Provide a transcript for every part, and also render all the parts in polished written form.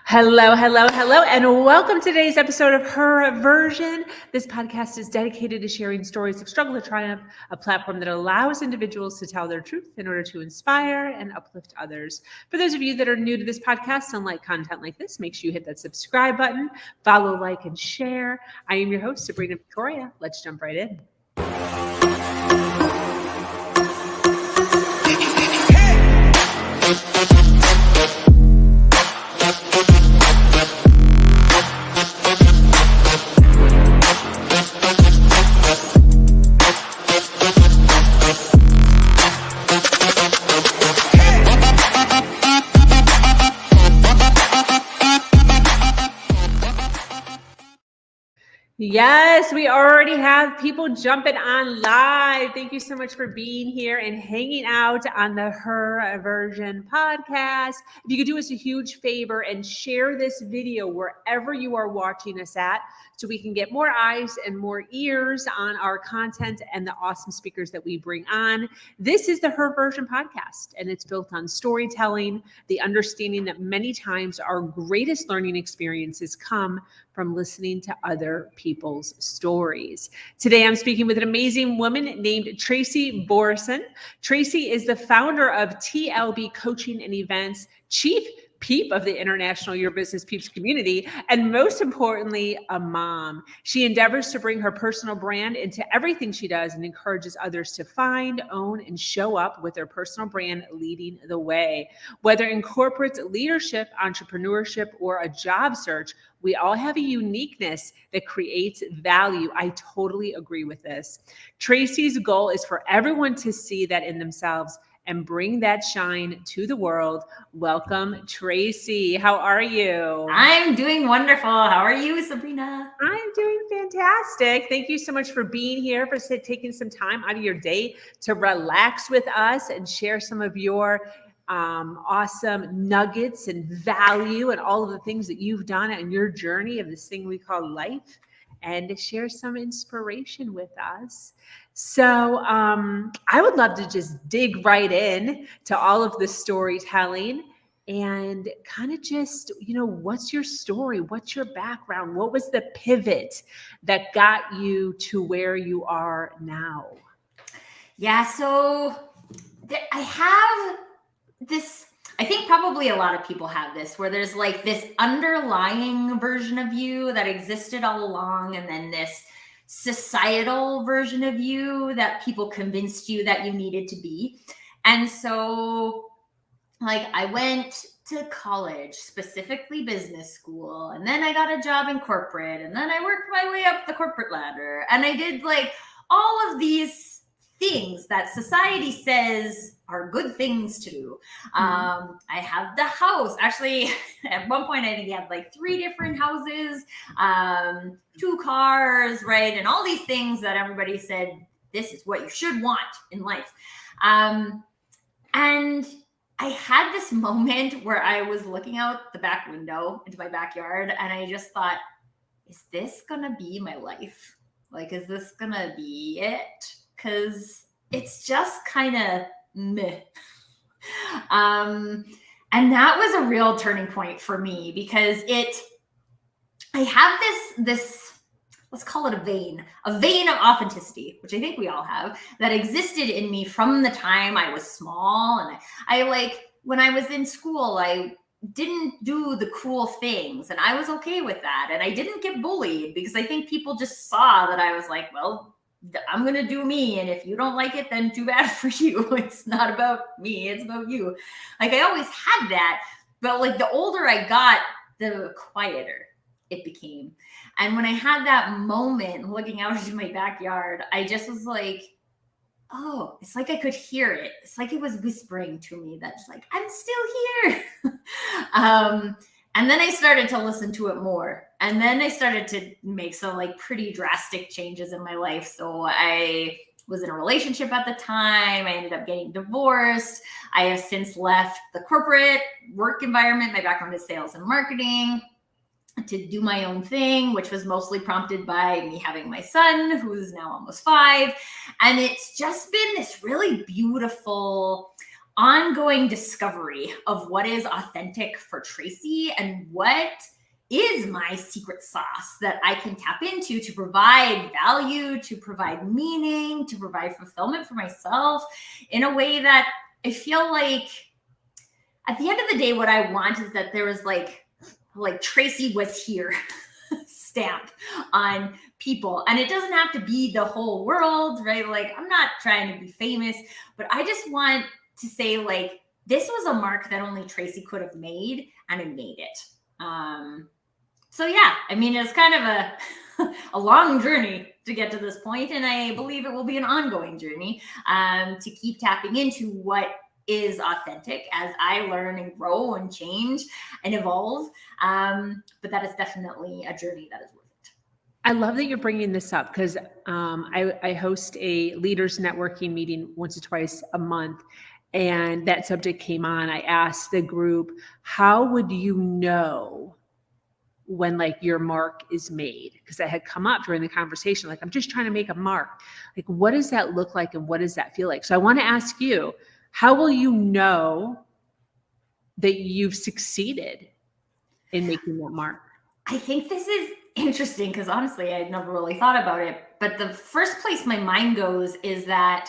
Hello, hello, hello, and welcome to today's episode of Her Version. This podcast is dedicated to sharing stories of struggle to triumph, a platform that allows individuals to tell their truth in order to inspire and uplift others. For those of you that are new to this podcast and like content like this, make sure you hit that subscribe button, follow, like, and share. I am your host, Sabrina Victoria. Let's jump right in. Yes, we already have people jumping on live. Thank you so much for being here and hanging out on the Her Version podcast. If you could do us a huge favor and share this video wherever you are watching us at, so we can get more eyes and more ears on our content and the awesome speakers that we bring on. This is the Her Version podcast, and it's built on storytelling, the understanding that many times our greatest learning experiences come from listening to other people's stories. Today, I'm speaking with an amazing woman named Tracy Borreson. Tracy is the founder of TLB Coaching and Events, Chief Peep of the international Your Business Peeps community, and most importantly, a mom. She endeavors to bring her personal brand into everything she does and encourages others to find, own, and show up with their personal brand leading the way. Whether in corporate leadership, entrepreneurship, or a job search, we all have a uniqueness that creates value. I totally agree with this. Tracy's goal is for everyone to see that in themselves and bring that shine to the world. Welcome, Tracy. How are you? I'm doing wonderful. How are you, Sabrina? I'm doing fantastic. Thank you so much for being here, for taking some time out of your day to relax with us and share some of your awesome nuggets and value and all of the things that you've done on your journey of this thing we call life, and to share some inspiration with us. So I would love to just dig right in to all of the storytelling and kind of just, what's your story? What's your background? What was the pivot that got you to where you are now? Yeah, so I have this, I think probably a lot of people have this, where there's like this underlying version of you that existed all along, and then this societal version of you that people convinced you that you needed to be. And so like I went to college, specifically business school, and then I got a job in corporate, and then I worked my way up the corporate ladder, and I did like all of these things that society says are good things to do. I have the house. Actually, at one point, I think I had like 3 different houses, 2 cars, right? And all these things that everybody said, this is what you should want in life. And I had this moment where I was looking out the back window into my backyard, and I just thought, is this gonna be my life? Like, is this gonna be it? Because it's just kind of meh. And that was a real turning point for me, because I have this, let's call it a vein of authenticity, which I think we all have, that existed in me from the time I was small. And I like, when I was in school, I didn't do the cool things, and I was okay with that. And I didn't get bullied, because I think people just saw that I was like, well, I'm going to do me. And if you don't like it, then too bad for you. It's not about me. It's about you. Like, I always had that, but like the older I got, the quieter it became. And when I had that moment looking out into my backyard, I just was like, oh, it's like I could hear it. It's like it was whispering to me that's like, I'm still here. And then I started to listen to it more. And then I started to make some like pretty drastic changes in my life. So I was in a relationship at the time. I ended up getting divorced. I have since left the corporate work environment. My background is sales and marketing, to do my own thing, which was mostly prompted by me having my son, who's now almost 5. And it's just been this really beautiful ongoing discovery of what is authentic for Tracy and what is my secret sauce that I can tap into to provide value, to provide meaning, to provide fulfillment for myself in a way that I feel like at the end of the day, what I want is that there was like Tracy was here stamp on people. And it doesn't have to be the whole world, right? Like, I'm not trying to be famous, but I just want to say, like, this was a mark that only Tracy could have made, and I made it. So yeah, I mean, it's kind of a long journey to get to this point, and I believe it will be an ongoing journey to keep tapping into what is authentic as I learn and grow and change and evolve. But that is definitely a journey that is worth it. I love that you're bringing this up because I host a leaders networking meeting once or twice a month, and that subject came on. I asked the group, how would you know when like your mark is made? Because that had come up during the conversation. Like, I'm just trying to make a mark. Like, what does that look like and what does that feel like? So I want to ask you, how will you know that you've succeeded in making that mark? I think this is interesting because honestly, I'd never really thought about it. But the first place my mind goes is that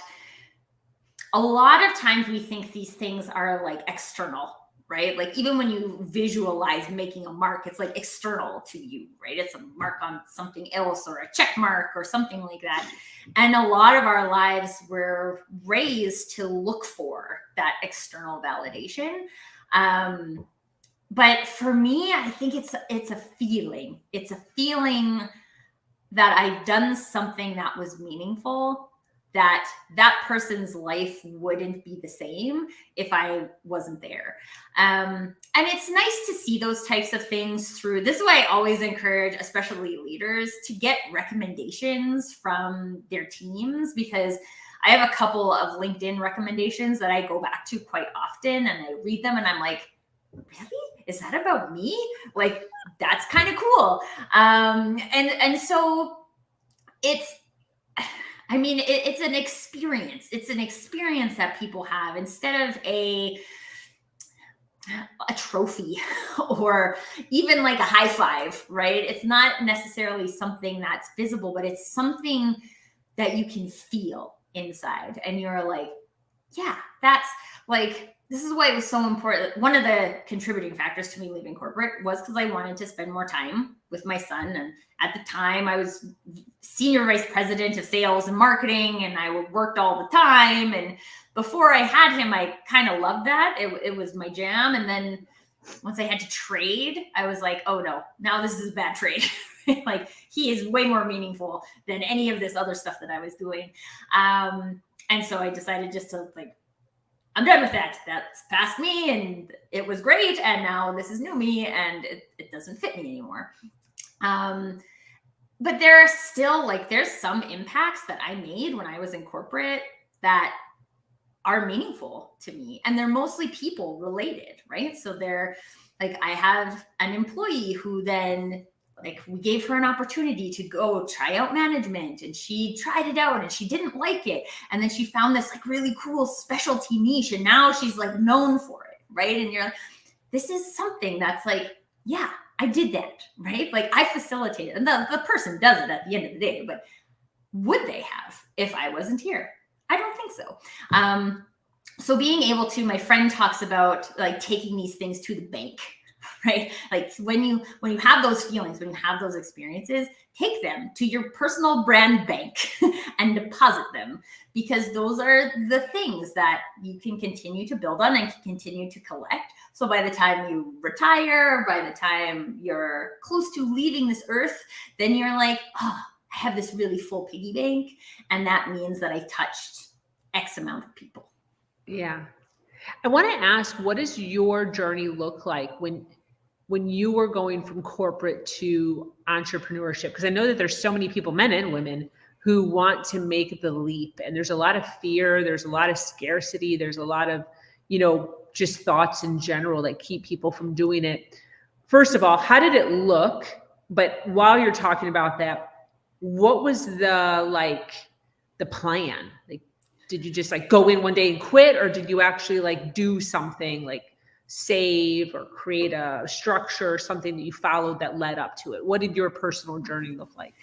a lot of times we think these things are like external, right? Like, even when you visualize making a mark, it's like external to you, right? It's a mark on something else or a check mark or something like that. And a lot of our lives we're raised to look for that external validation. But for me, I think it's a feeling. It's a feeling that I've done something that was meaningful, that person's life wouldn't be the same if I wasn't there. And it's nice to see those types of things through. This is why I always encourage, especially leaders, to get recommendations from their teams, because I have a couple of LinkedIn recommendations that I go back to quite often, and I read them and I'm like, really? Is that about me? Like, that's kind of cool. And so it's an experience. It's an experience that people have instead of a trophy or even like a high five, right? It's not necessarily something that's visible, but it's something that you can feel inside. And you're like, yeah, that's like, this is why it was so important. One of the contributing factors to me leaving corporate was because I wanted to spend more time with my son. And at the time I was senior vice president of sales and marketing, and I worked all the time. And before I had him, I kind of loved that. It was my jam. And then once I had to trade, I was like, oh no, now this is a bad trade. Like, he is way more meaningful than any of this other stuff that I was doing. And so I decided just to like, I'm done with that. That's past me, and it was great. And now this is new me, and it doesn't fit me anymore. But there are still there's some impacts that I made when I was in corporate that are meaningful to me, and they're mostly people related, right? So they're like, I have an employee who then, like, we gave her an opportunity to go try out management, and she tried it out and she didn't like it. And then she found this like really cool specialty niche, and now she's like known for it, right? And you're like, this is something that's like, yeah, I did that, right? Like, I facilitated, and the person does it at the end of the day, but would they have if I wasn't here? I don't think so. So being able to, my friend talks about like taking these things to the bank, right? Like, when you have those feelings, when you have those experiences, take them to your personal brand bank and deposit them, because those are the things that you can continue to build on and continue to collect. So by the time you retire, by the time you're close to leaving this earth, then you're like, oh, I have this really full piggy bank, and that means that I touched X amount of people. Yeah. I want to ask, what does your journey look like when you were going from corporate to entrepreneurship? Because I know that there's so many people, men and women, who want to make the leap. And there's a lot of fear. There's a lot of scarcity. There's a lot of, just thoughts in general that keep people from doing it. First of all, how did it look? But while you're talking about that, what was the plan? Like, did you just like go in one day and quit, or did you actually like do something like save or create a structure or something that you followed that led up to it? What did your personal journey look like?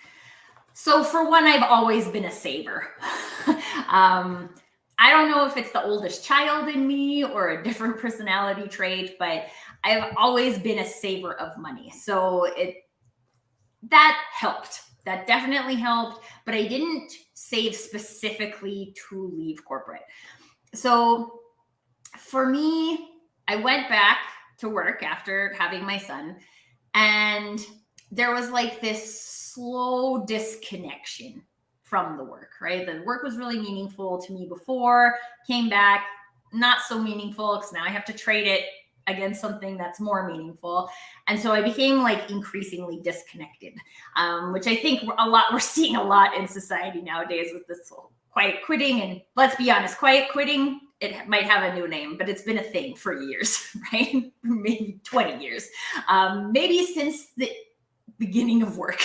So for one, I've always been a saver. I don't know if it's the oldest child in me or a different personality trait, but I've always been a saver of money. So that helped. That definitely helped, but I didn't save specifically to leave corporate. So for me, I went back to work after having my son, and there was like this slow disconnection from the work, right? The work was really meaningful to me before, came back, not so meaningful because now I have to trade it against something that's more meaningful. And so I became like increasingly disconnected, which I think we're seeing a lot in society nowadays with this whole quiet quitting. And let's be honest, quiet quitting, it might have a new name, but it's been a thing for years, right? Maybe 20 years, maybe since the beginning of work.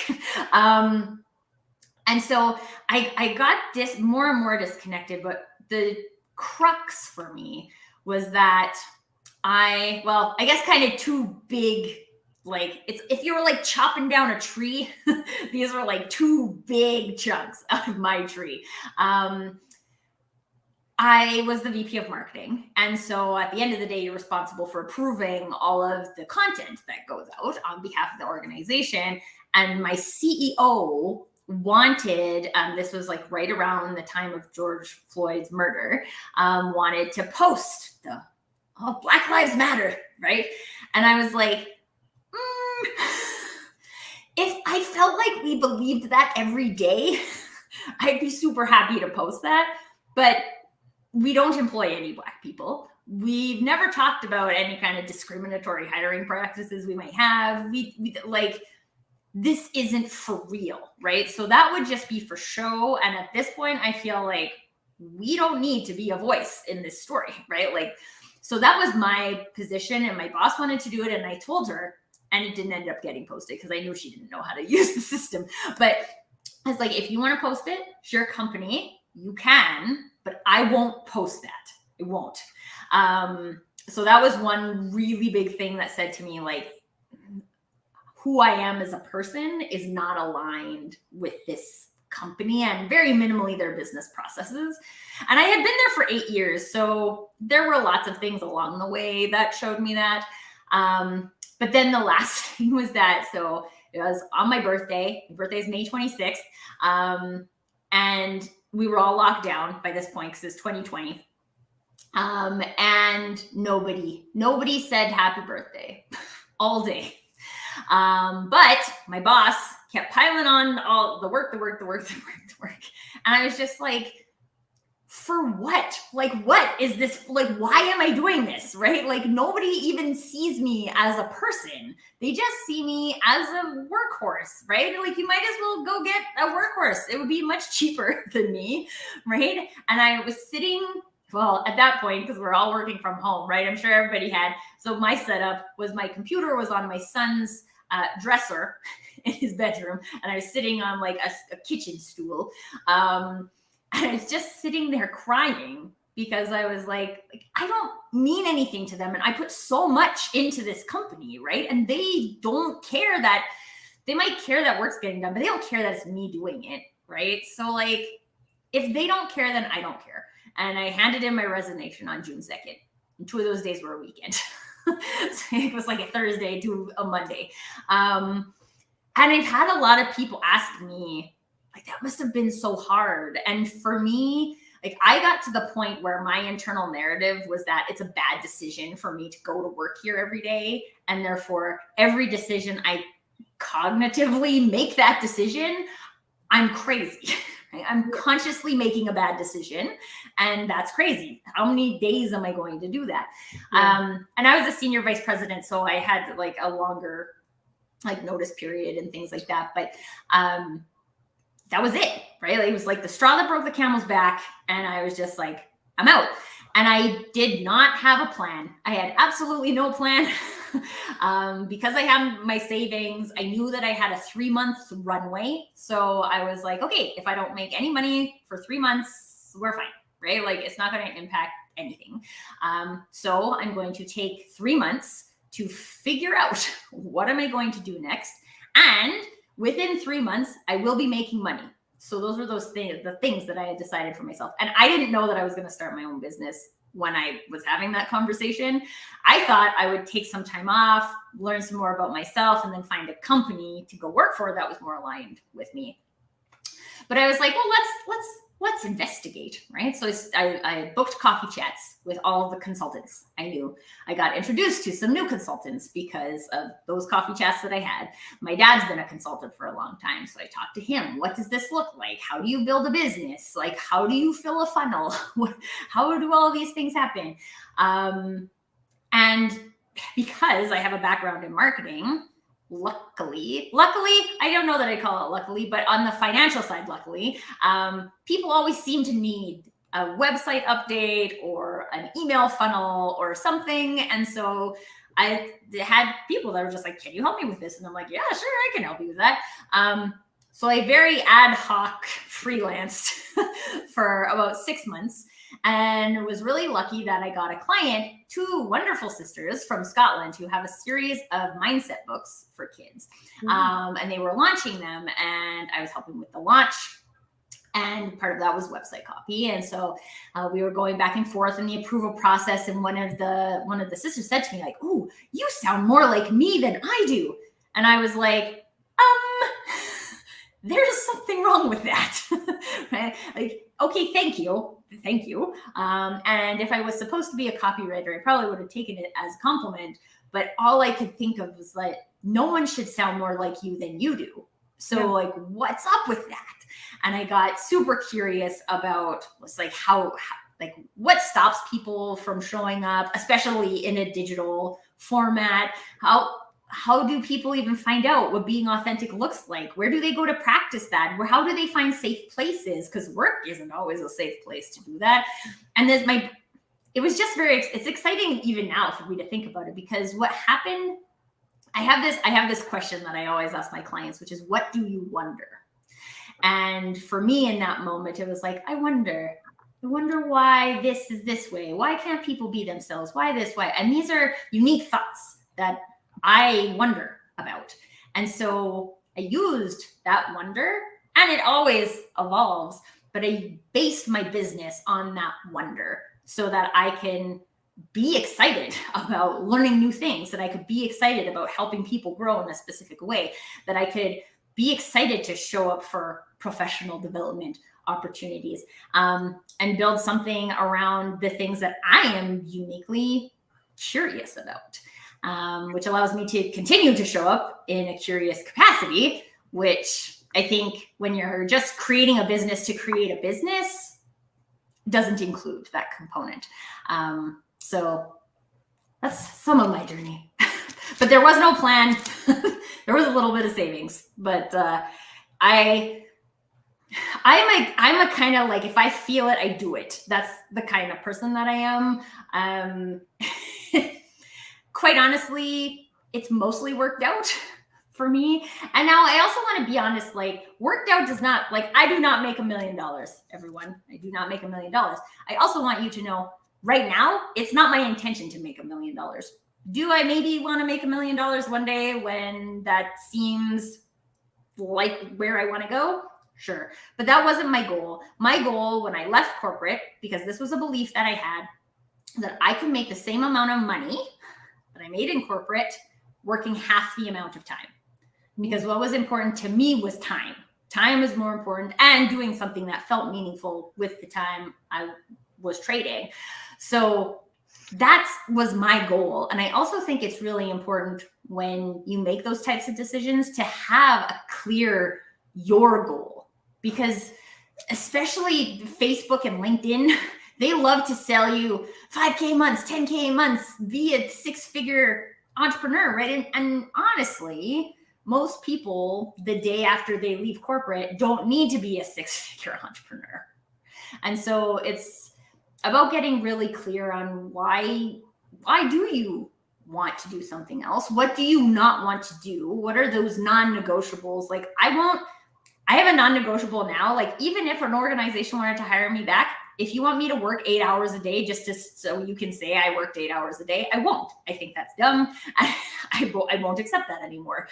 And so I got more and more disconnected, but the crux for me was that I guess kind of two big, like it's, if you were like chopping down a tree, these were like two big chunks out of my tree. I was the VP of marketing. And so at the end of the day, you're responsible for approving all of the content that goes out on behalf of the organization. And my CEO wanted, this was like right around the time of George Floyd's murder, wanted to post the Black Lives Matter, right? And I was like, if I felt like we believed that every day, I'd be super happy to post that. But we don't employ any Black people. We've never talked about any kind of discriminatory hiring practices we might have. We like, this isn't for real, right? So that would just be for show. And at this point, I feel like we don't need to be a voice in this story, right? Like, so that was my position, and my boss wanted to do it, and I told her, and it didn't end up getting posted because I knew she didn't know how to use the system. But I was like, if you want to post it, it's your company, you can, but I won't post that. It won't. So that was one really big thing that said to me, like, who I am as a person is not aligned with this company and very minimally their business processes. And I had been there for 8 years. So there were lots of things along the way that showed me that. But then the last thing was that, so it was on my birthday. My birthday is May 26th. And we were all locked down by this point because it's 2020. And nobody said happy birthday all day. But my boss kept piling on all the work. And I was just like, for what? Like, what is this? Like, why am I doing this? Right? Like, nobody even sees me as a person. They just see me as a workhorse, right? Like, you might as well go get a workhorse. It would be much cheaper than me, right? And I was sitting, well, at that point, because we're all working from home, right? I'm sure everybody had. So my setup was my computer was on my son's dresser in his bedroom, and I was sitting on like a kitchen stool. And I was just sitting there crying because I was like, I don't mean anything to them. And I put so much into this company, right? And they don't care that, they might care that work's getting done, but they don't care that it's me doing it, right? So like, if they don't care, then I don't care. And I handed in my resignation on June 2nd. And 2 of those days were a weekend. So it was like a Thursday to a Monday. And I've had a lot of people ask me, like, that must have been so hard. And for me, like, I got to the point where my internal narrative was that it's a bad decision for me to go to work here every day. And therefore, every decision I cognitively make that decision, I'm crazy. Right? I'm consciously making a bad decision. And that's crazy. How many days am I going to do that? Yeah. And I was a senior vice president, so I had like a longer like notice period and things like that. But that was it, right? Like, it was like the straw that broke the camel's back. And I was just like, I'm out. And I did not have a plan. I had absolutely no plan. Because I have my savings, I knew that I had a 3-month runway. So I was like, okay, if I don't make any money for 3 months, we're fine, right? Like it's not going to impact anything. So I'm going to take 3 months to figure out what am I going to do next. And within 3 months, I will be making money. So those were the things that I had decided for myself. And I didn't know that I was going to start my own business when I was having that conversation. I thought I would take some time off, learn some more about myself, and then find a company to go work for that was more aligned with me. But I was like, well, let's investigate, right? So I booked coffee chats with all of the consultants I knew. I got introduced to some new consultants because of those coffee chats that I had. My dad's been a consultant for a long time, so I talked to him. What does this look like? How do you build a business? Like, how do you fill a funnel? How do all these things happen? And because I have a background in marketing, luckily, I don't know that I call it luckily, but on the financial side, luckily, people always seem to need a website update or an email funnel or something. And so I had people that were just like, can you help me with this? And I'm like, yeah, sure, I can help you with that. So I very ad hoc freelanced for about 6 months. And was really lucky that I got a client, 2 wonderful sisters from Scotland who have a series of mindset books for kids. And they were launching them, and I was helping with the launch. And part of that was website copy. And so we were going back and forth in the approval process. And one of the sisters said to me, like, "Ooh, you sound more like me than I do." And I was like, there's something wrong with that. Right? Like, okay, thank you. And if I was supposed to be a copywriter, I probably would have taken it as a compliment. But all I could think of was like, no one should sound more like you than you do. So like, what's up with that? And I got super curious about like how like what stops people from showing up, especially in a digital format. How do people even find out what being authentic looks like? Where do they go to practice that? How do they find safe places? Because work isn't always a safe place to do that. And it was just it's exciting even now for me to think about it, because what happened, I have this question that I always ask my clients, which is, what do you wonder? And for me in that moment, it was like, I wonder why this is this way. Why can't people be themselves? Why this? Why? And these are unique thoughts that I wonder about. And so I used that wonder, and it always evolves, but I based my business on that wonder so that I can be excited about learning new things, that I could be excited about helping people grow in a specific way, that I could be excited to show up for professional development opportunities, and build something around the things that I am uniquely curious about. Which allows me to continue to show up in a curious capacity, which I think when you're just creating a business to create a business doesn't include that component. So that's some of my journey, but there was no plan. There was a little bit of savings, but I'm a kind of like, if I feel it, I do it. That's the kind of person that I am. Quite honestly, it's mostly worked out for me. And now I also want to be honest, like, worked out does not, like, I do not make $1 million, everyone. I do not make $1 million. I also want you to know right now, it's not my intention to make $1 million. Do I maybe want to make $1 million one day when that seems like where I want to go? Sure. But that wasn't my goal. My goal when I left corporate, because this was a belief that I had, that I could make the same amount of money that I made in corporate working half the amount of time. Because what was important to me was time. Time is more important, and doing something that felt meaningful with the time I was trading. So that was my goal. And I also think it's really important when you make those types of decisions to have a clear your goal, because especially Facebook and LinkedIn, they love to sell you 5K months, 10K months, be a 6-figure entrepreneur, right? And honestly, most people the day after they leave corporate don't need to be a 6-figure entrepreneur. And so it's about getting really clear on why do you want to do something else? What do you not want to do? What are those non-negotiables? Like, I have a non-negotiable now. Like, even if an organization wanted to hire me back, If you want me to work 8 hours a day so you can say I worked 8 hours a day, I won't. I think that's dumb. I won't accept that anymore.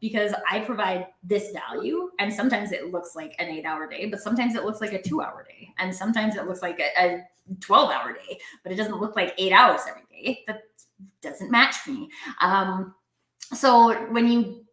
Because I provide this value, and sometimes it looks like an 8-hour day, but sometimes it looks like a 2-hour day, and sometimes it looks like a 12-hour day, but it doesn't look like 8 hours every day. That doesn't match me. So when you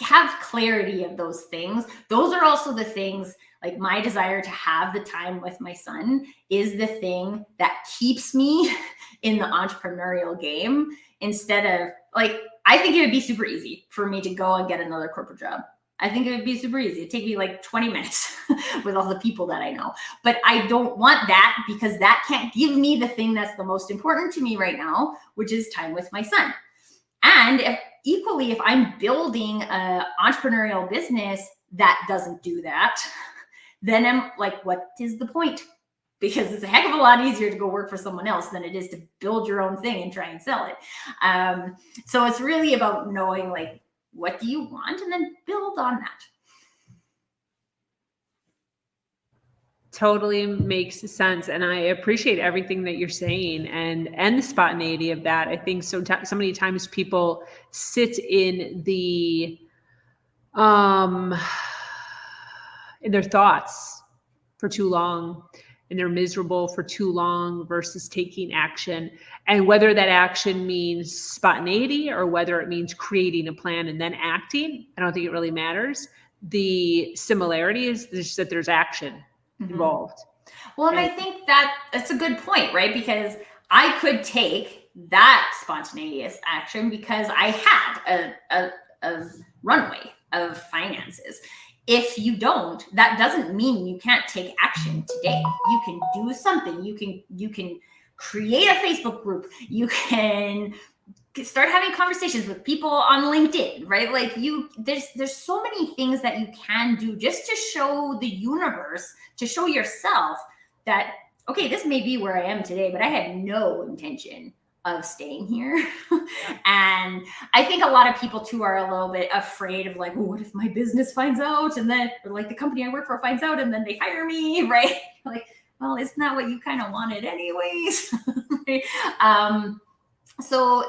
have clarity of those things, those are also the things, like my desire to have the time with my son is the thing that keeps me in the entrepreneurial game, instead of like, I think it would be super easy for me to go and get another corporate job. I think it would be super easy. It'd take me like 20 minutes with all the people that I know. But I don't want that, because that can't give me the thing that's the most important to me right now, which is time with my son. And if I'm building an entrepreneurial business that doesn't do that, then I'm like, what is the point? Because it's a heck of a lot easier to go work for someone else than it is to build your own thing and try and sell it. So it's really about knowing, like, what do you want, and then build on that. Totally makes sense. And I appreciate everything that you're saying, and the spontaneity of that. I think so many times people sit in in their thoughts for too long, and they're miserable for too long versus taking action. And whether that action means spontaneity or whether it means creating a plan and then acting, I don't think it really matters. The similarity is just that there's action involved. Well, and I think that's a good point, right? Because I could take that spontaneous action because I had a runway of finances. If you don't, that doesn't mean you can't take action today. You can do something. You can create a Facebook group. You can start having conversations with people on LinkedIn, right? Like there's so many things that you can do just to show the universe, to show yourself that, okay, this may be where I am today, but I had no intention of staying here. And I think a lot of people too are a little bit afraid of like, well, what if my business finds out, and then, or like the company I work for finds out and then they fire me, right? Like, well, isn't that what you kind of wanted anyways? So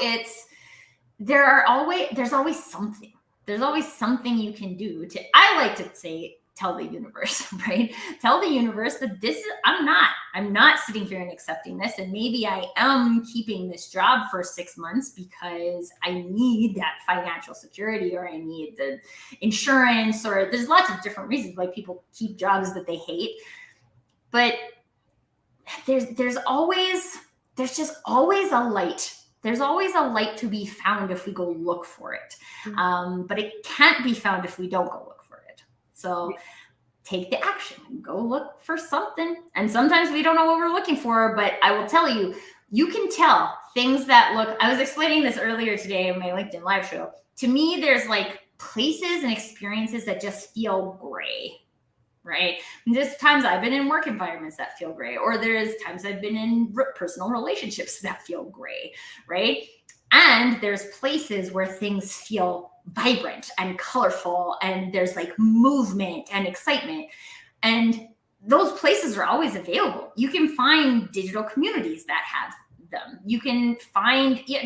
there's always something. There's always something you can do to, I like to say, tell the universe, right? Tell the universe that I'm not sitting here and accepting this. And maybe I am keeping this job for 6 months because I need that financial security, or I need the insurance, or there's lots of different reasons why people keep jobs that they hate. But there's just always a light. There's always a light to be found if we go look for it. But it can't be found if we don't go look for it. So take the action and go look for something. And sometimes we don't know what we're looking for, but I will tell you, you can tell things that look, I was explaining this earlier today in my LinkedIn live show. To me, there's like places and experiences that just feel gray, right? And there's times I've been in work environments that feel gray, or there's times I've been in personal relationships that feel gray, right? And there's places where things feel vibrant and colorful, and there's like movement and excitement. And those places are always available. You can find digital communities that have them. You can find I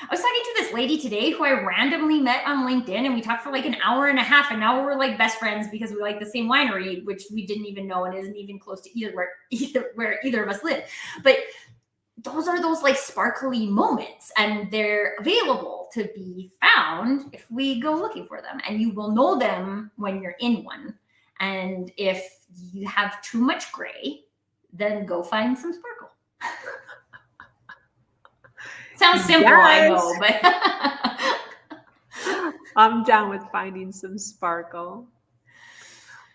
was talking to this lady today who I randomly met on LinkedIn, and we talked for like an hour and a half, and now we're like best friends because we like the same winery, which we didn't even know and isn't even close to where either of us live. But those are those like sparkly moments, and they're available to be found if we go looking for them, and you will know them when you're in one. And if you have too much gray, then go find some sparkle. Sounds simple, yes. I know, but I'm down with finding some sparkle.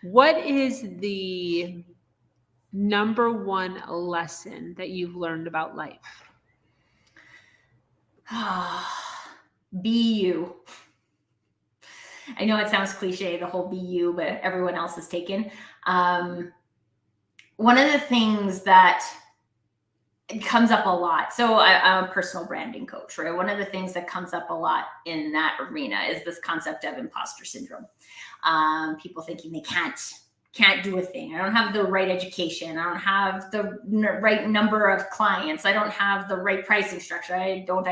What is the number one lesson that you've learned about life? Be you. I know it sounds cliche, the whole be you, but everyone else is taken. One of the things that comes up a lot. So I'm a personal branding coach, right? One of the things that comes up a lot in that arena is this concept of imposter syndrome. People thinking they can't can't do a thing. I don't have the right education. I don't have the right number of clients. I don't have the right pricing structure. I don't.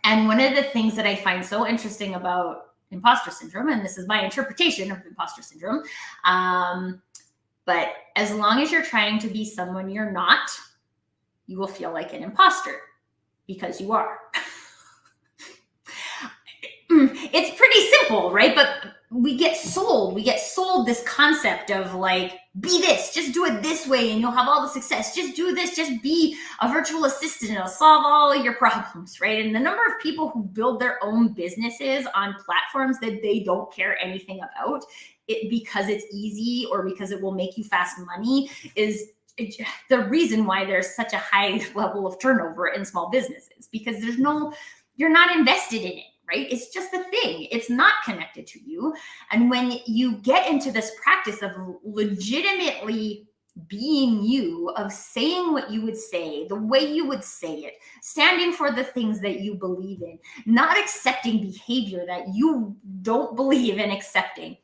And one of the things that I find so interesting about imposter syndrome, and this is my interpretation of imposter syndrome, but as long as you're trying to be someone you're not, you will feel like an imposter because you are. It's pretty simple, right? But we get sold this concept of like, be this, just do it this way and you'll have all the success. Just do this, just be a virtual assistant and it'll solve all of your problems, right? And the number of people who build their own businesses on platforms that they don't care anything about it because it's easy or because it will make you fast money is the reason why there's such a high level of turnover in small businesses, because you're not invested in it. Right? It's just a thing. It's not connected to you. And when you get into this practice of legitimately being you, of saying what you would say, the way you would say it, standing for the things that you believe in, not accepting behavior that you don't believe in accepting.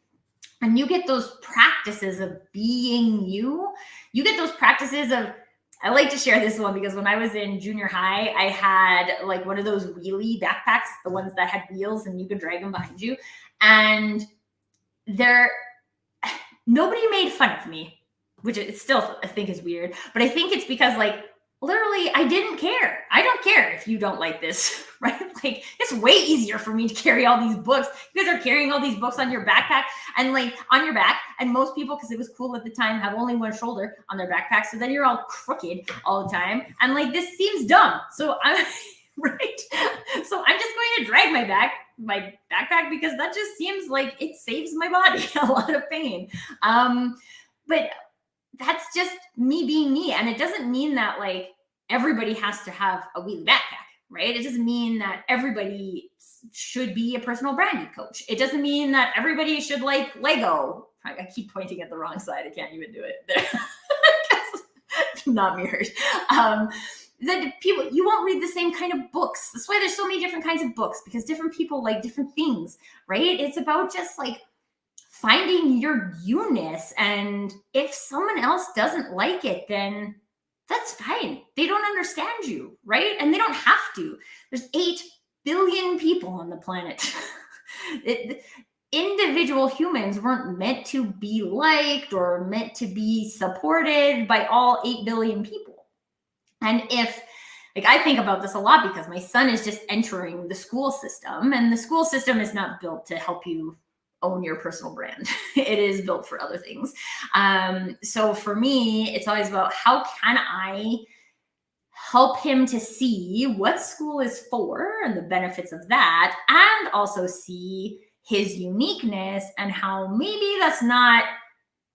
And you get those practices of being you. You get those practices of, I like to share this one because when I was in junior high, I had like one of those wheelie backpacks, the ones that had wheels and you could drag them behind you. And nobody made fun of me, which it still I think is weird. But I think it's because like, literally, I didn't care. I don't care if you don't like this, right? Like, it's way easier for me to carry all these books. You guys are carrying all these books on your backpack and like on your back. And most people, because it was cool at the time, have only one shoulder on their backpack. So then you're all crooked all the time. And like, this seems dumb. So I'm right. So I'm just going to drag my backpack because that just seems like it saves my body a lot of pain. But that's just me being me. And it doesn't mean that like everybody has to have a wheelie backpack, right? It doesn't mean that everybody should be a personal branding coach. It doesn't mean that everybody should like Lego. I keep pointing at the wrong side. I can't even do it. Not mirrored. That people, you won't read the same kind of books. That's why there's so many different kinds of books, because different people like different things, right? It's about just like finding your you-ness. And if someone else doesn't like it, then that's fine. They don't understand you, right? And they don't have to. There's 8 billion people on the planet. Individual humans weren't meant to be liked or meant to be supported by all 8 billion people. And if, like, I think about this a lot because my son is just entering the school system, and the school system is not built to help you own your personal brand. It is built for other things. So for me, it's always about how can I help him to see what school is for and the benefits of that, and also see his uniqueness and how maybe that's not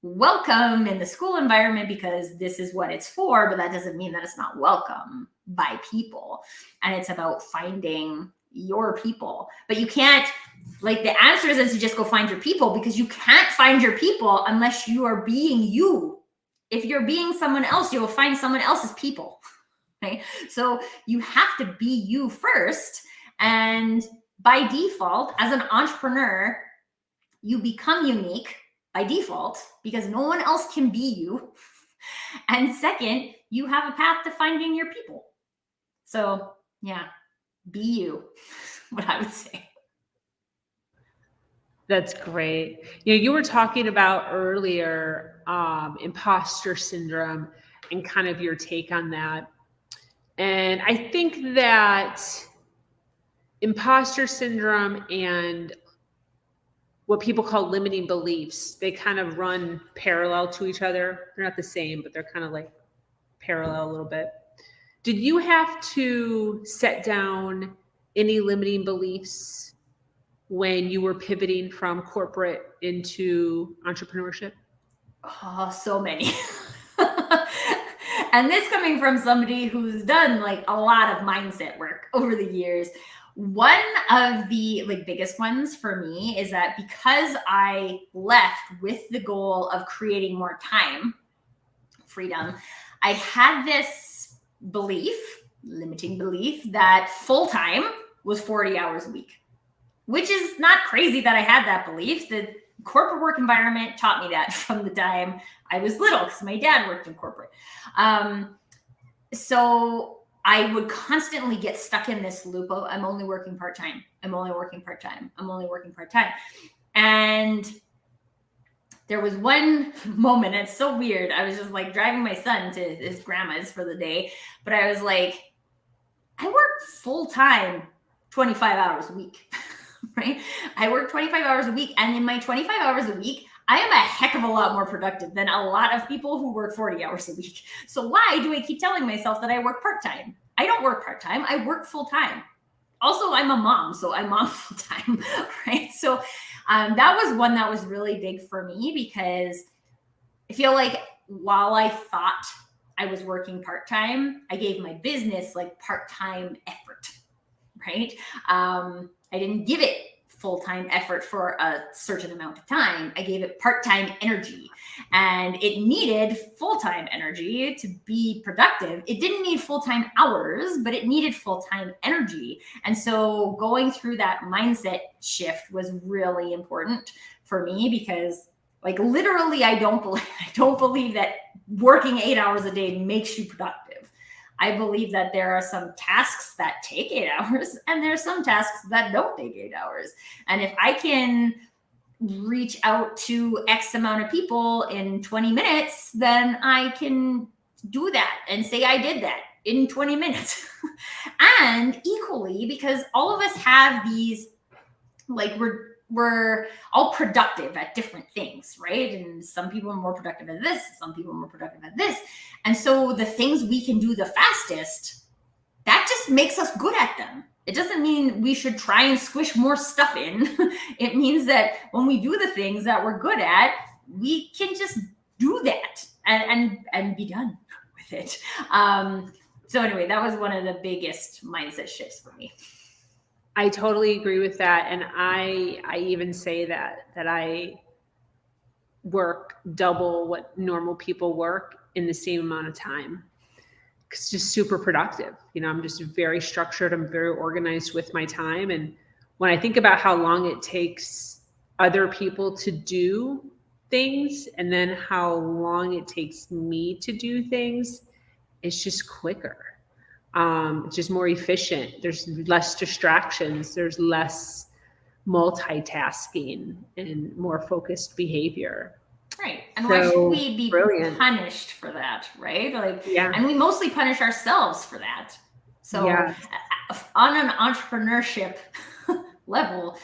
welcome in the school environment because this is what it's for, but that doesn't mean that it's not welcome by people. And it's about finding your people. But you can't, like, the answer isn't to just go find your people, because you can't find your people unless you are being you. If you're being someone else, you will find someone else's people. Okay? So you have to be you first. And by default, as an entrepreneur, you become unique by default because no one else can be you. And second, you have a path to finding your people. So yeah, be you, what I would say. That's great. You know, you were talking about earlier imposter syndrome and kind of your take on that. And I think that imposter syndrome and what people call limiting beliefs, they kind of run parallel to each other. They're not the same, but they're kind of like parallel a little bit. Did you have to set down any limiting beliefs when you were pivoting from corporate into entrepreneurship? Oh, so many. And this coming from somebody who's done like a lot of mindset work over the years. One of the like biggest ones for me is that because I left with the goal of creating more time, freedom, I had this belief, limiting belief, that full-time was 40 hours a week, which is not crazy that I had that belief. That corporate work environment taught me that from the time I was little, because my dad worked in corporate. So I would constantly get stuck in this loop of, I'm only working part-time. I'm only working part-time. I'm only working part-time. And there was one moment, it's so weird. I was just like driving my son to his grandma's for the day, but I was like, I work full-time 25 hours a week, right? I work 25 hours a week. And in my 25 hours a week, I am a heck of a lot more productive than a lot of people who work 40 hours a week. So why do I keep telling myself that I work part-time? I don't work part-time. I work full-time. Also, I'm a mom, so I'm mom full-time, right? So that was one that was really big for me, because I feel like while I thought I was working part-time, I gave my business like part-time effort, right? I didn't give it full-time effort for a certain amount of time. I gave it part-time energy, and it needed full-time energy to be productive. It didn't need full-time hours, but it needed full-time energy. And so going through that mindset shift was really important for me, because like literally I don't believe that working 8 hours a day makes you productive. I believe that there are some tasks that take 8 hours, and there are some tasks that don't take 8 hours. And if I can reach out to X amount of people in 20 minutes, then I can do that and say I did that in 20 minutes. And equally, because all of us have these, like we're all productive at different things, right? And some people are more productive at this, some people are more productive at this. And so the things we can do the fastest, that just makes us good at them. It doesn't mean we should try and squish more stuff in. It means that when we do the things that we're good at, we can just do that and be done with it. So anyway, that was one of the biggest mindset shifts for me. I totally agree with that. And I even say that I work double what normal people work in the same amount of time. It's just super productive. You know, I'm just very structured. I'm very organized with my time. And when I think about how long it takes other people to do things, and then how long it takes me to do things, it's just quicker. It's just more efficient. There's less distractions. There's less multitasking and more focused behavior. Right. And why should we be punished for that, right? Like, and we mostly punish ourselves for that. So on an entrepreneurship level,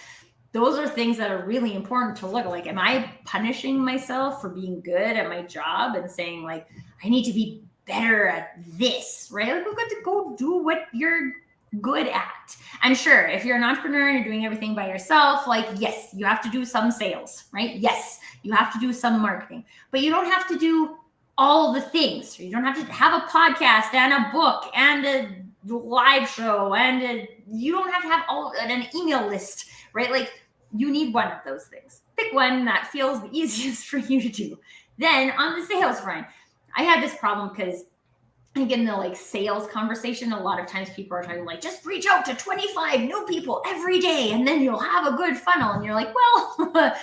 those are things that are really important to look at. Like, am I punishing myself for being good at my job and saying like, I need to be better at this, right? Like, we're good to go do what you're good at. And sure, if you're an entrepreneur and you're doing everything by yourself, like, yes, you have to do some sales, right? Yes, you have to do some marketing, but you don't have to do all the things. You don't have to have a podcast and a book and a live show, and you don't have to have an email list, right? Like, you need one of those things. Pick one that feels the easiest for you to do. Then on the sales front, I had this problem because I get in the like sales conversation. A lot of times people are talking like, just reach out to 25 new people every day and then you'll have a good funnel. And you're like, well,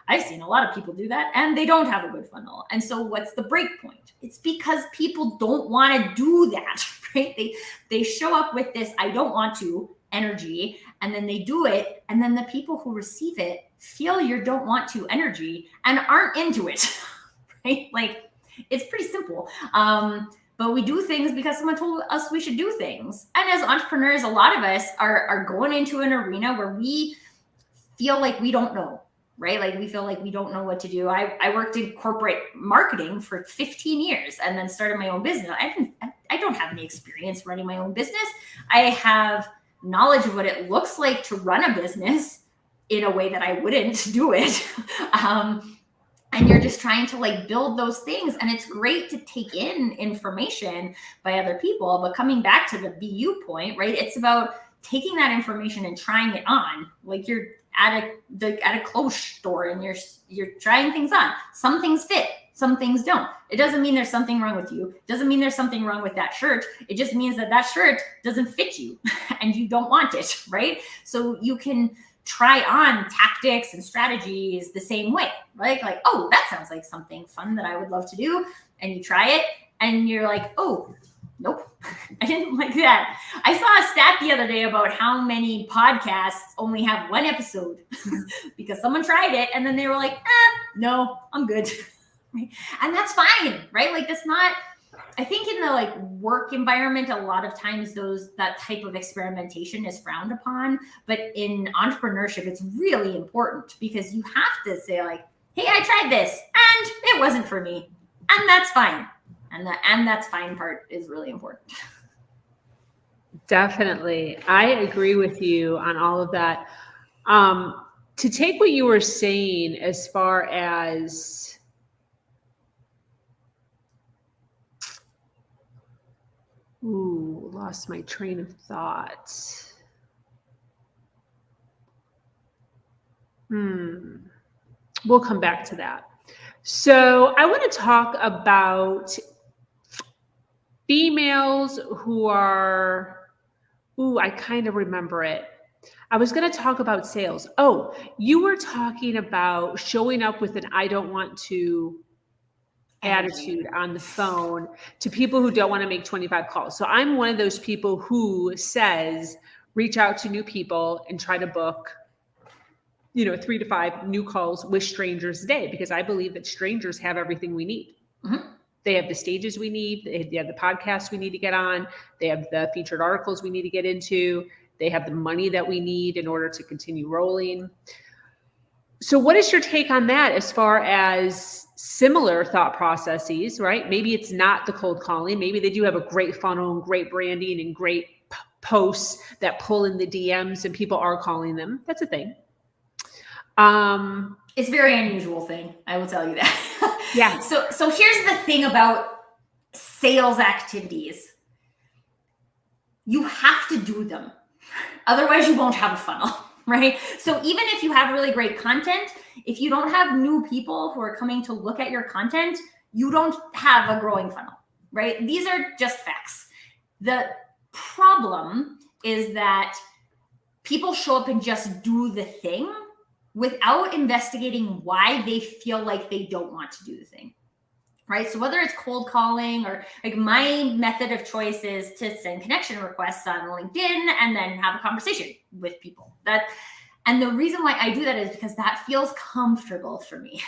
I've seen a lot of people do that and they don't have a good funnel. And so what's the break point? It's because people don't want to do that, right? They show up with this, I don't want to energy, and then they do it. And then the people who receive it feel your don't want to energy and aren't into it, right? Like, it's pretty simple. But we do things because someone told us we should do things. And as entrepreneurs, a lot of us are going into an arena where we feel like we don't know, right? Like, we feel like we don't know what to do. I worked in corporate marketing for 15 years and then started my own business. I don't have any experience running my own business. I have knowledge of what it looks like to run a business in a way that I wouldn't do it. And you're just trying to like build those things. And it's great to take in information by other people, but coming back to the BU point, right? It's about taking that information and trying it on. Like, you're at a clothes store and you're trying things on. Some things fit, some things don't. It doesn't mean there's something wrong with you. It doesn't mean there's something wrong with that shirt. It just means that shirt doesn't fit you and you don't want it, right? So you can try on tactics and strategies the same way, right? Like, oh, that sounds like something fun that I would love to do. And you try it and you're like, oh, nope, I didn't like that. I saw a stat the other day about how many podcasts only have one episode because someone tried it and then they were like, no, I'm good. And that's fine, right? Like that's not, I think in the like work environment, a lot of times that type of experimentation is frowned upon, but in entrepreneurship, it's really important because you have to say like, hey, I tried this and it wasn't for me. And that's fine. And that's fine part is really important. Definitely. I agree with you on all of that. To take what you were saying as far as lost my train of thought. We'll come back to that. So I want to talk about females who are, I kind of remember it. I was going to talk about sales. Oh, you were talking about showing up with an I don't want to attitude on the phone to people who don't want to make 25 calls. So I'm one of those people who says, reach out to new people and try to book 3 to 5 new calls with strangers a day, because I believe that strangers have everything we need. Mm-hmm. They have the stages we need. They have the podcasts we need to get on. They have the featured articles we need to get into. They have the money that we need in order to continue rolling. So what is your take on that as far as similar thought processes, right? Maybe it's not the cold calling. Maybe they do have a great funnel and great branding and great posts that pull in the DMs and people are calling them. That's a thing. It's a very unusual thing. I will tell you that. Yeah. So here's the thing about sales activities. You have to do them. Otherwise you won't have a funnel, right? So even if you have really great content, if you don't have new people who are coming to look at your content, you don't have a growing funnel, right? These are just facts. The problem is that people show up and just do the thing without investigating why they feel like they don't want to do the thing, right? So whether it's cold calling or like my method of choice is to send connection requests on LinkedIn and then have a conversation with people. And the reason why I do that is because that feels comfortable for me.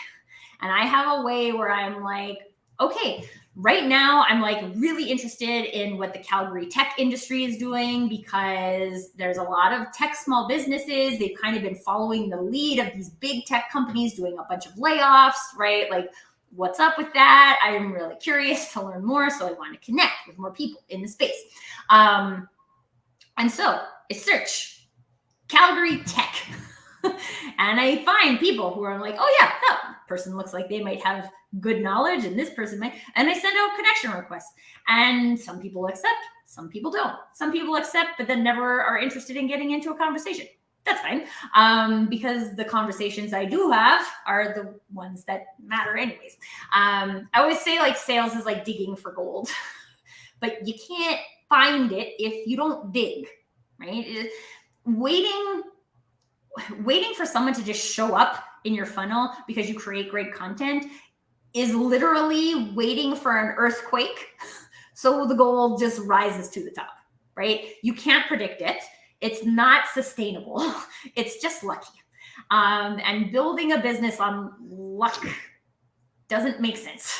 And I have a way where I'm like, okay, right now I'm like really interested in what the Calgary tech industry is doing because there's a lot of tech small businesses. They've kind of been following the lead of these big tech companies doing a bunch of layoffs, right? Like, what's up with that? I am really curious to learn more. So I want to connect with more people in the space. And so I search Calgary tech and I find people who are like, oh yeah, that person looks like they might have good knowledge and this person might, and I send out connection requests and some people accept, some people don't. Some people accept, but then never are interested in getting into a conversation. That's fine. Because the conversations I do have are the ones that matter anyways. I always say like sales is like digging for gold, but you can't find it if you don't dig, right? Waiting for someone to just show up in your funnel because you create great content is literally waiting for an earthquake. So the gold just rises to the top, right? You can't predict it. It's not sustainable. It's just lucky. And building a business on luck doesn't make sense,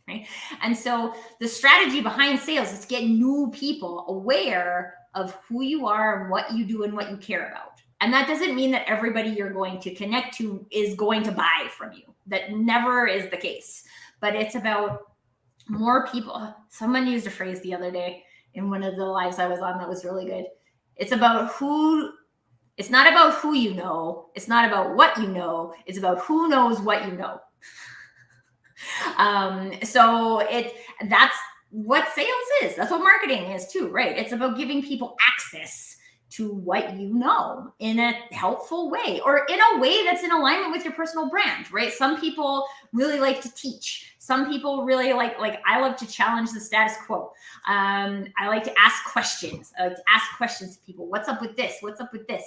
right? And so the strategy behind sales is to get new people aware of who you are and what you do and what you care about. And that doesn't mean that everybody you're going to connect to is going to buy from you. That never is the case. But it's about more people. Someone used a phrase the other day in one of the lives I was on that was really good. It's not about who you know. It's not about what you know. It's about who knows what you know. So that's what sales is. That's what marketing is too, right? It's about giving people access to what you know in a helpful way or in a way that's in alignment with your personal brand, right? Some people really like to teach. Some people really like I love to challenge the status quo. I like to ask questions. I like to ask questions to people. What's up with this? What's up with this?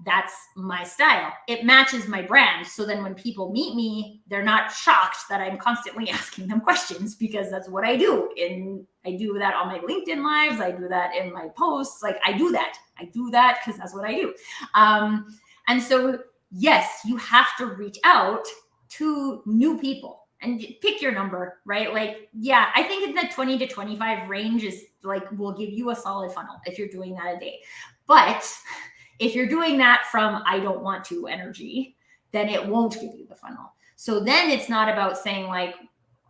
That's my style. It matches my brand. So then when people meet me, they're not shocked that I'm constantly asking them questions, because that's what I do. I do that on my LinkedIn lives. I do that in my posts. Like I do that because that's what I do. And so, yes, you have to reach out to new people and pick your number, right? Like, yeah, I think in the 20 to 25 range is like, will give you a solid funnel if you're doing that a day. But if you're doing that from I don't want to energy, then it won't give you the funnel. So then it's not about saying like,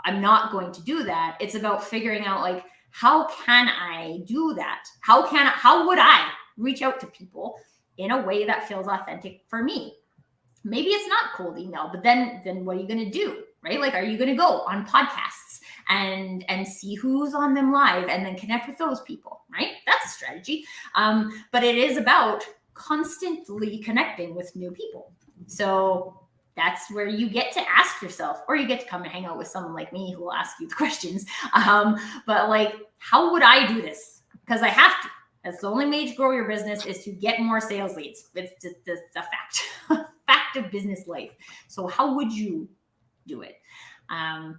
I'm not going to do that. It's about figuring out like, how can I do that? How would I reach out to people in a way that feels authentic for me? Maybe it's not cold email, but then what are you going to do, right? Like, are you going to go on podcasts and see who's on them live and then connect with those people, right? That's a strategy. But it is about constantly connecting with new people. So that's where you get to ask yourself, or you get to come and hang out with someone like me who will ask you the questions. But like, how would I do this? Because I have to. That's the only way to grow your business, is to get more sales leads. It's just a fact, fact of business life. So how would you do it? And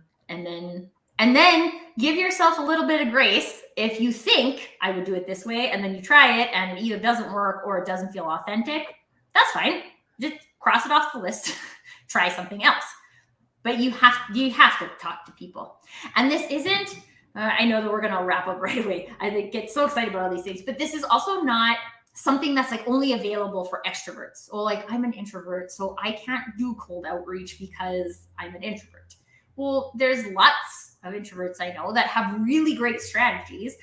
then give yourself a little bit of grace. If you think I would do it this way, and then you try it and it either doesn't work or it doesn't feel authentic, that's fine. Just cross it off the list. Try something else. But you have to talk to people. And this isn't, I know that we're going to wrap up right away. I get so excited about all these things, but this is also not something that's like only available for extroverts. Or like, I'm an introvert, so I can't do cold outreach because I'm an introvert. Well, there's lots of introverts I know that have really great strategies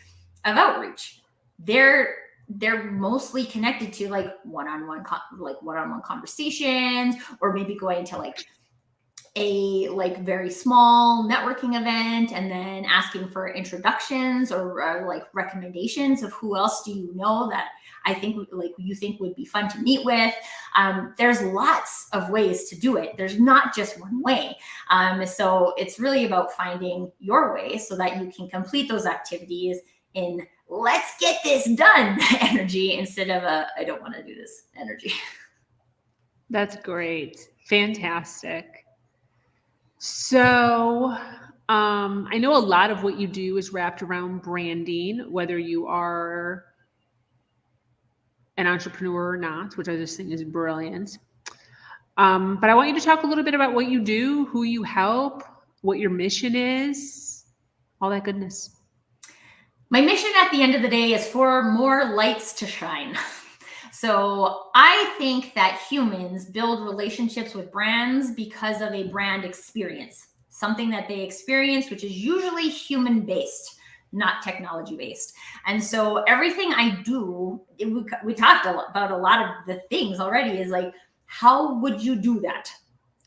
of outreach. They're mostly connected to like one-on-one conversations, or maybe going to like a like very small networking event and then asking for introductions or like recommendations of who else do you know that I think like you think would be fun to meet with. There's lots of ways to do it. There's not just one way. So it's really about finding your way so that you can complete those activities in let's get this done energy instead of I don't want to do this energy. That's great. Fantastic. So I know a lot of what you do is wrapped around branding, whether you are an entrepreneur or not, which I just think is brilliant. But I want you to talk a little bit about what you do, who you help, what your mission is, all that goodness. My mission at the end of the day is for more lights to shine. So I think that humans build relationships with brands because of a brand experience, something that they experience, which is usually human-based, not technology-based. And so everything I do, we talked about a lot of the things already, is like, how would you do that?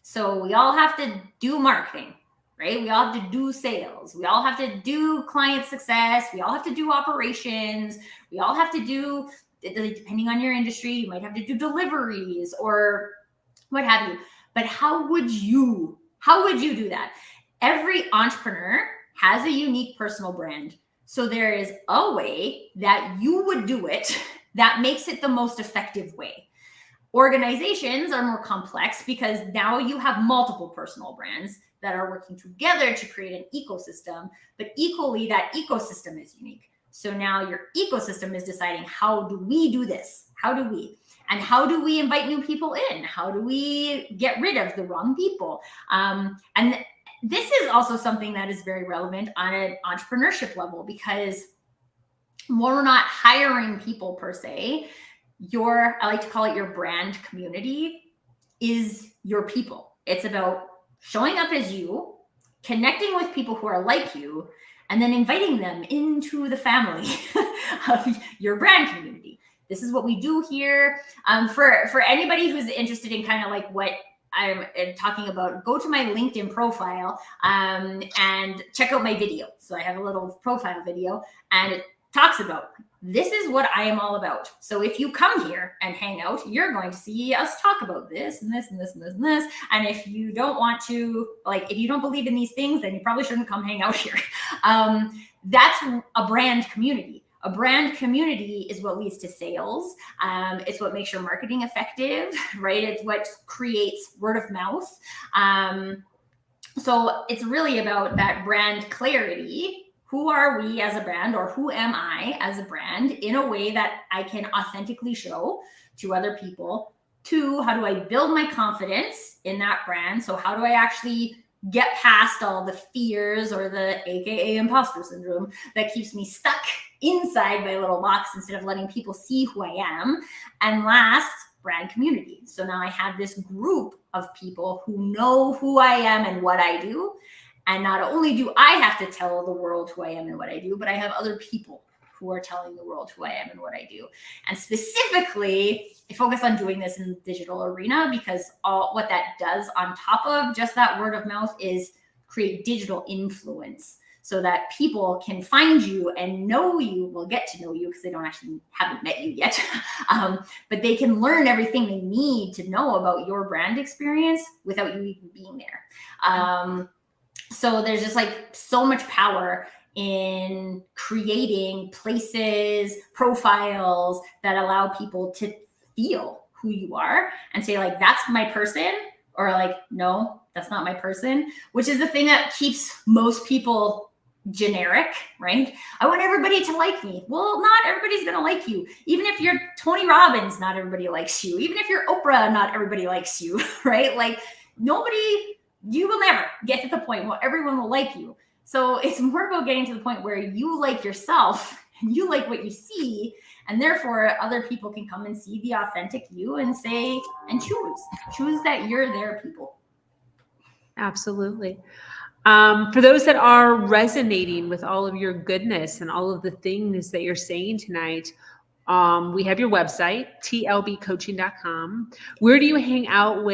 So we all have to do marketing, right? We all have to do sales. We all have to do client success. We all have to do operations. We all have to do, depending on your industry, you might have to do deliveries or what have you. But how would you do that? Every entrepreneur has a unique personal brand. So there is a way that you would do it that makes it the most effective way. Organizations are more complex because now you have multiple personal brands that are working together to create an ecosystem, but equally that ecosystem is unique. So now your ecosystem is deciding, how do we do this? How do we invite new people in? How do we get rid of the wrong people? And this is also something that is very relevant on an entrepreneurship level, because when we're not hiring people per se, I like to call it your brand community is your people. It's about showing up as you, connecting with people who are like you, and then inviting them into the family of your brand community. This is what we do here. For anybody who's interested in kind of like what I'm talking about, go to my LinkedIn profile and check out my video. So I have a little profile video, and it talks about this is what I am all about. So if you come here and hang out, you're going to see us talk about this and this and this and this and this. And if you don't want to, like, if you don't believe in these things, then you probably shouldn't come hang out here. That's a brand community. A brand community is what leads to sales. It's what makes your marketing effective, right? It's what creates word of mouth. So it's really about that brand clarity. Who are we as a brand, or who am I as a brand, in a way that I can authentically show to other people? 2, how do I build my confidence in that brand? So how do I actually get past all the fears, or the AKA imposter syndrome, that keeps me stuck inside my little box instead of letting people see who I am? And last, brand community. So now I have this group of people who know who I am and what I do. And not only do I have to tell the world who I am and what I do, but I have other people who are telling the world who I am and what I do. And specifically, I focus on doing this in the digital arena, because what that does on top of just that word of mouth is create digital influence, so that people can find you and know you, will get to know you, because they haven't met you yet. But they can learn everything they need to know about your brand experience without you even being there. So there's just like so much power in creating places, profiles that allow people to feel who you are and say, like, that's my person, or like, no, that's not my person, which is the thing that keeps most people generic, right? I want everybody to like me. Well, not everybody's going to like you. Even if you're Tony Robbins, not everybody likes you. Even if you're Oprah, not everybody likes you, right? Like, you will never get to the point where everyone will like you. So it's more about getting to the point where you like yourself and you like what you see, and therefore other people can come and see the authentic you and say, and choose that you're their people. Absolutely. For those that are resonating with all of your goodness and all of the things that you're saying tonight, we have your website, tlbcoaching.com. Where do you hang out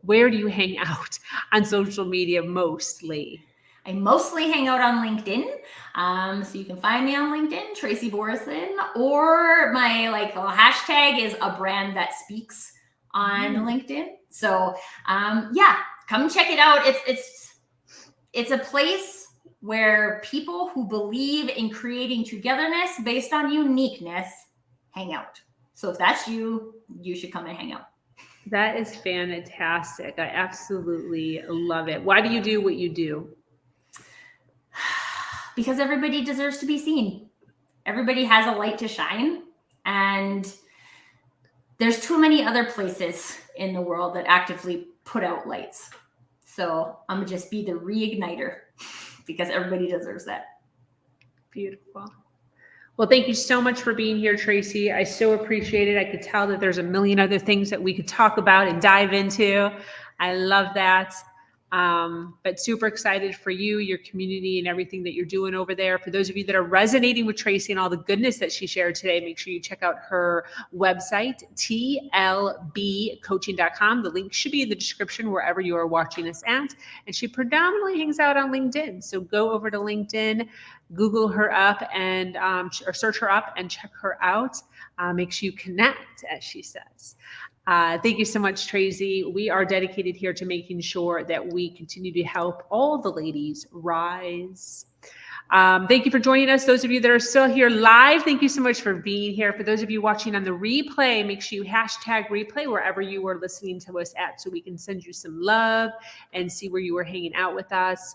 where do you hang out on social media mostly? I mostly hang out on LinkedIn. So you can find me on LinkedIn, Tracy Borreson, or my hashtag is a brand that speaks on LinkedIn. So come check it out. It's a place where people who believe in creating togetherness based on uniqueness hang out. So if that's you, you should come and hang out. That is fantastic. I absolutely love it. Why do you do what you do? Because everybody deserves to be seen. Everybody has a light to shine. And there's too many other places in the world that actively put out lights. So I'm going to just be the reigniter, because everybody deserves that. Beautiful. Well, thank you so much for being here, Tracy. I so appreciate it. I could tell that there's a million other things that we could talk about and dive into. I love that. But super excited for you, your community, and everything that you're doing over there. For those of you that are resonating with Tracy and all the goodness that she shared today, make sure you check out her website, tlbcoaching.com. The link should be in the description wherever you are watching us at. And she predominantly hangs out on LinkedIn. So go over to LinkedIn, Google her up, and or search her up and check her out. Make sure you connect, as she says. Thank you so much, Tracy. We are dedicated here to making sure that we continue to help all the ladies rise. Thank you for joining us. Those of you that are still here live, thank you so much for being here. For those of you watching on the replay, make sure you hashtag replay wherever you are listening to us at, so we can send you some love and see where you were hanging out with us.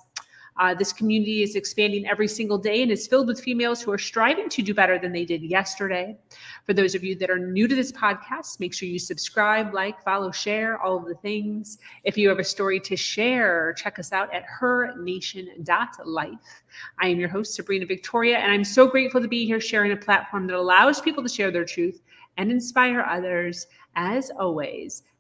This community is expanding every single day and is filled with females who are striving to do better than they did yesterday. For those of you that are new to this podcast, make sure you subscribe, like, follow, share, all of the things. If you have a story to share, check us out at hernation.life. I am your host, Sabrina Victoria, and I'm so grateful to be here sharing a platform that allows people to share their truth and inspire others. As always,